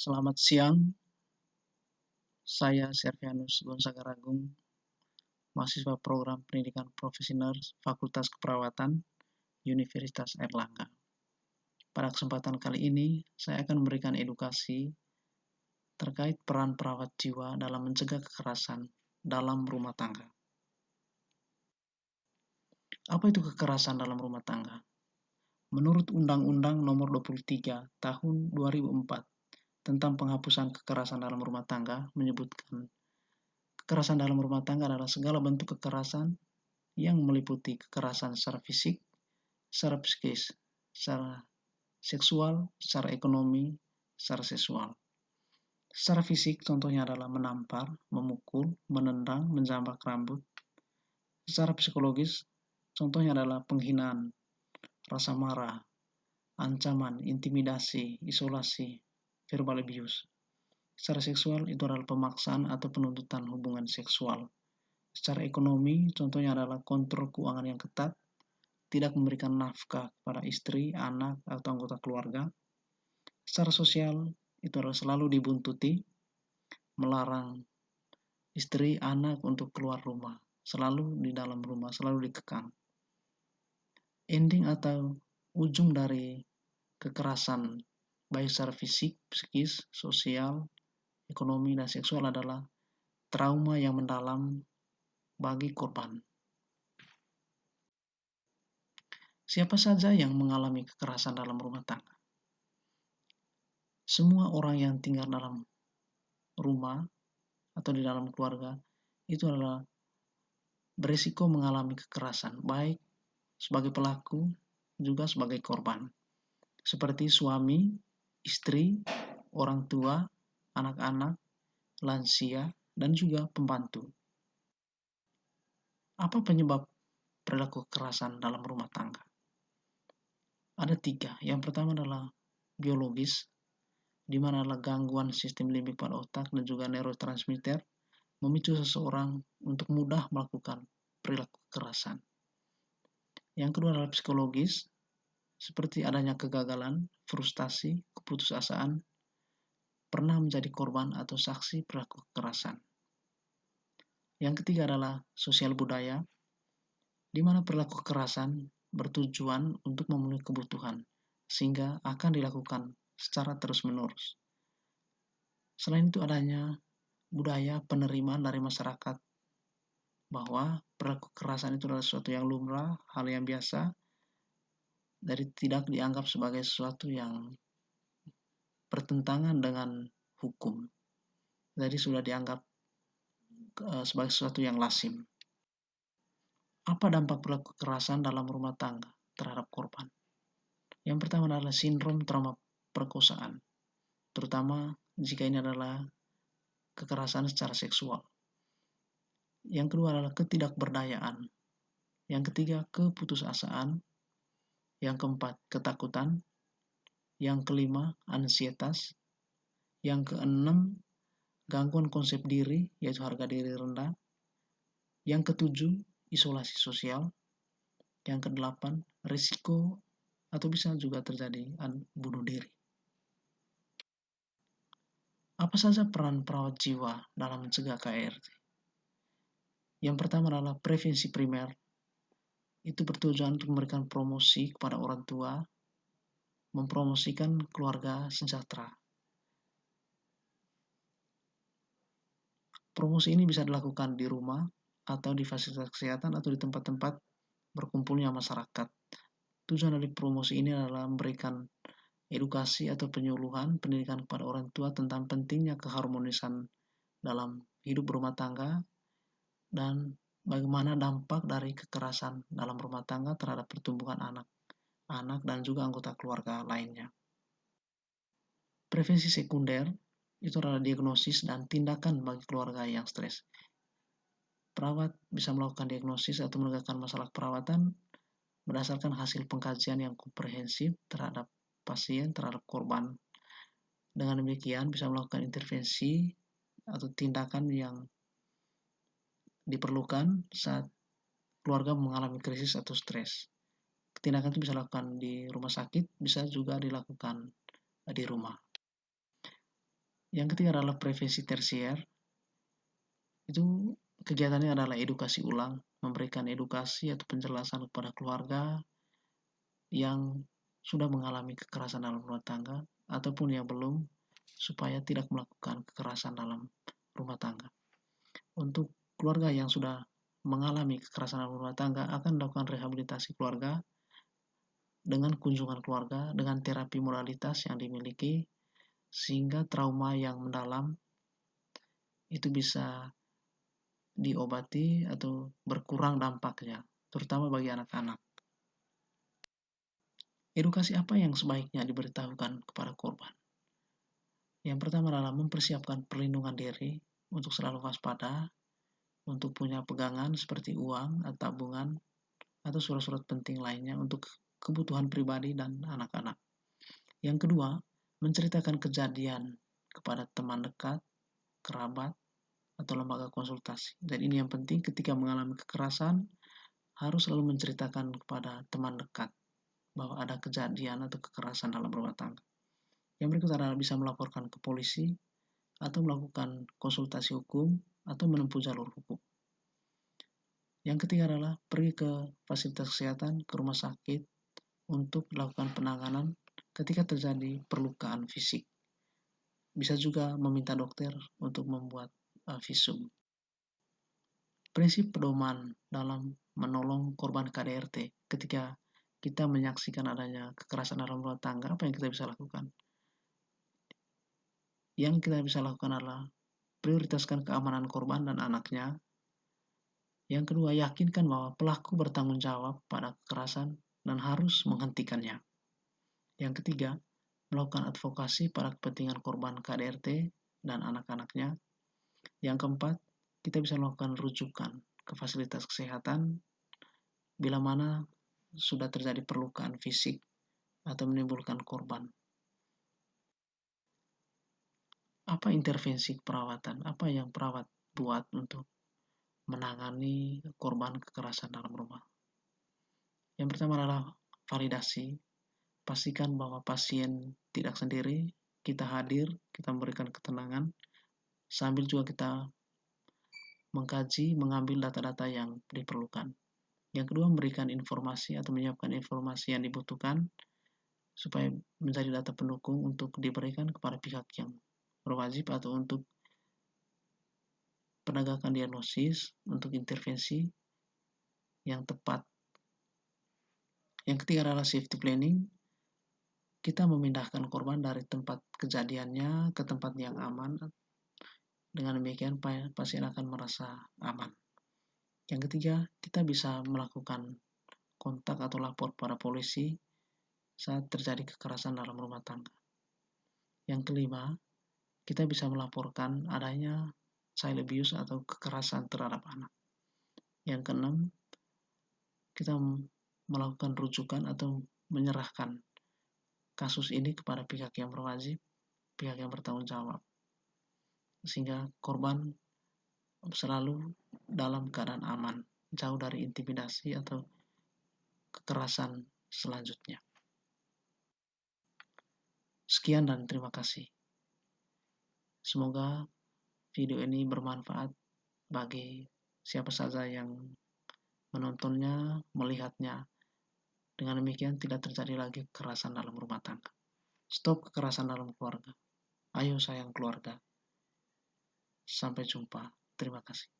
Selamat siang, saya Servianus Gonzaga-Ragung, mahasiswa program pendidikan profesional Fakultas Keperawatan Universitas Airlangga. Pada kesempatan kali ini, saya akan memberikan edukasi terkait peran perawat jiwa dalam mencegah kekerasan dalam rumah tangga. Apa itu kekerasan dalam rumah tangga? Menurut Undang-Undang Nomor 23 Tahun 2004 tentang penghapusan kekerasan dalam rumah tangga menyebutkan kekerasan dalam rumah tangga adalah segala bentuk kekerasan yang meliputi kekerasan secara fisik, secara psikis, secara seksual, secara ekonomi, secara seksual. Secara fisik contohnya adalah menampar, memukul, menendang, menjambak rambut. Secara psikologis contohnya adalah penghinaan, rasa marah, ancaman, intimidasi, isolasi, verbal abuse. Secara seksual itu adalah pemaksaan atau penuntutan hubungan seksual. Secara ekonomi contohnya adalah kontrol keuangan yang ketat, tidak memberikan nafkah kepada istri, anak, atau anggota keluarga. Secara sosial itu adalah selalu dibuntuti, melarang istri, anak untuk keluar rumah, selalu di dalam rumah, selalu dikekang. Ending atau ujung dari kekerasan baik secara fisik, psikis, sosial, ekonomi, dan seksual adalah trauma yang mendalam bagi korban. Siapa saja yang mengalami kekerasan dalam rumah tangga? Semua orang yang tinggal dalam rumah atau di dalam keluarga itu adalah berisiko mengalami kekerasan, baik sebagai pelaku juga sebagai korban. Seperti suami, istri, orang tua, anak-anak, lansia, dan juga pembantu. Apa penyebab perilaku kekerasan dalam rumah tangga? Ada 3. Yang pertama adalah biologis, di mana adalah gangguan sistem limbik pada otak dan juga neurotransmitter memicu seseorang untuk mudah melakukan perilaku kekerasan. Yang kedua adalah psikologis, seperti adanya kegagalan, frustasi, keputusasaan, pernah menjadi korban atau saksi perilaku kekerasan. Yang ketiga adalah sosial budaya, di mana perilaku kekerasan bertujuan untuk memenuhi kebutuhan, sehingga akan dilakukan secara terus-menerus. Selain itu adanya budaya penerimaan dari masyarakat bahwa perilaku kekerasan itu adalah sesuatu yang lumrah, hal yang biasa, dari tidak dianggap sebagai sesuatu yang bertentangan dengan hukum. Jadi sudah dianggap sebagai sesuatu yang lazim. Apa dampak perilaku kekerasan dalam rumah tangga terhadap korban? Yang pertama adalah sindrom trauma perkosaan, terutama jika ini adalah kekerasan secara seksual. Yang kedua adalah ketidakberdayaan. Yang ketiga, keputusasaan. Yang keempat, ketakutan. Yang kelima, ansietas. Yang keenam, gangguan konsep diri, yaitu harga diri rendah. Yang ketujuh, isolasi sosial. Yang kedelapan, risiko atau bisa juga terjadi bunuh diri. Apa saja peran perawat jiwa dalam mencegah KRT? Yang pertama adalah prevensi primer. Itu bertujuan untuk memberikan promosi kepada orang tua, mempromosikan keluarga sejahtera. Promosi ini bisa dilakukan di rumah, atau di fasilitas kesehatan, atau di tempat-tempat berkumpulnya masyarakat. Tujuan dari promosi ini adalah memberikan edukasi atau penyuluhan pendidikan kepada orang tua tentang pentingnya keharmonisan dalam hidup rumah tangga dan bagaimana dampak dari kekerasan dalam rumah tangga terhadap pertumbuhan anak dan juga anggota keluarga lainnya. Prevensi sekunder itu adalah diagnosis dan tindakan bagi keluarga yang stres. Perawat bisa melakukan diagnosis atau menegakkan masalah perawatan berdasarkan hasil pengkajian yang komprehensif terhadap pasien, terhadap korban. Dengan demikian bisa melakukan intervensi atau tindakan yang diperlukan saat keluarga mengalami krisis atau stres. Tindakan itu bisa dilakukan di rumah sakit, bisa juga dilakukan di rumah. Yang ketiga adalah prevensi tersier. Itu kegiatannya adalah edukasi ulang, memberikan edukasi atau penjelasan kepada keluarga yang sudah mengalami kekerasan dalam rumah tangga ataupun yang belum, supaya tidak melakukan kekerasan dalam rumah tangga. Untuk keluarga yang sudah mengalami kekerasan dalam rumah tangga akan melakukan rehabilitasi keluarga dengan kunjungan keluarga, dengan terapi modalitas yang dimiliki, sehingga trauma yang mendalam itu bisa diobati atau berkurang dampaknya, terutama bagi anak-anak. Edukasi apa yang sebaiknya diberitahukan kepada korban? Yang pertama adalah mempersiapkan perlindungan diri untuk selalu waspada, untuk punya pegangan seperti uang atau tabungan atau surat-surat penting lainnya untuk kebutuhan pribadi dan anak-anak. Yang kedua, menceritakan kejadian kepada teman dekat, kerabat, atau lembaga konsultasi. Dan ini yang penting, ketika mengalami kekerasan, harus selalu menceritakan kepada teman dekat bahwa ada kejadian atau kekerasan dalam rumah tangga. Yang berikut adalah bisa melaporkan ke polisi atau melakukan konsultasi hukum atau menempuh jalur hukum. Yang ketiga adalah pergi ke fasilitas kesehatan, ke rumah sakit untuk melakukan penanganan ketika terjadi perlukaan fisik. Bisa juga meminta dokter untuk membuat visum. Prinsip pedoman dalam menolong korban KDRT ketika kita menyaksikan adanya kekerasan dalam rumah tangga, apa yang kita bisa lakukan? Yang kita bisa lakukan adalah prioritaskan keamanan korban dan anaknya. Yang kedua, yakinkan bahwa pelaku bertanggung jawab pada kekerasan dan harus menghentikannya. Yang ketiga, melakukan advokasi pada kepentingan korban KDRT dan anak-anaknya. Yang keempat, kita bisa melakukan rujukan ke fasilitas kesehatan bila mana sudah terjadi perlukaan fisik atau menimbulkan korban. Apa intervensi perawatan? Apa yang perawat buat untuk menangani korban kekerasan dalam rumah? Yang pertama adalah validasi. Pastikan bahwa pasien tidak sendiri, kita hadir, kita memberikan ketenangan, sambil juga kita mengkaji, mengambil data-data yang diperlukan. Yang kedua, memberikan informasi atau menyiapkan informasi yang dibutuhkan supaya menjadi data pendukung untuk diberikan kepada pihak yang berwajib atau untuk penegakan diagnosis, untuk intervensi yang tepat. Yang ketiga adalah safety planning. Kita memindahkan korban dari tempat kejadiannya ke tempat yang aman. Dengan demikian pasien akan merasa aman. Yang ketiga, kita bisa melakukan kontak atau lapor pada polisi saat terjadi kekerasan dalam rumah tangga. Yang kelima, kita bisa melaporkan adanya child abuse atau kekerasan terhadap anak. Yang keenam, kita melakukan rujukan atau menyerahkan kasus ini kepada pihak yang berwajib, pihak yang bertanggung jawab, sehingga korban selalu dalam keadaan aman, jauh dari intimidasi atau kekerasan selanjutnya. Sekian dan terima kasih. Semoga video ini bermanfaat bagi siapa saja yang menontonnya, melihatnya. Dengan demikian tidak terjadi lagi kekerasan dalam rumah tangga. Stop kekerasan dalam keluarga. Ayo sayang keluarga. Sampai jumpa. Terima kasih.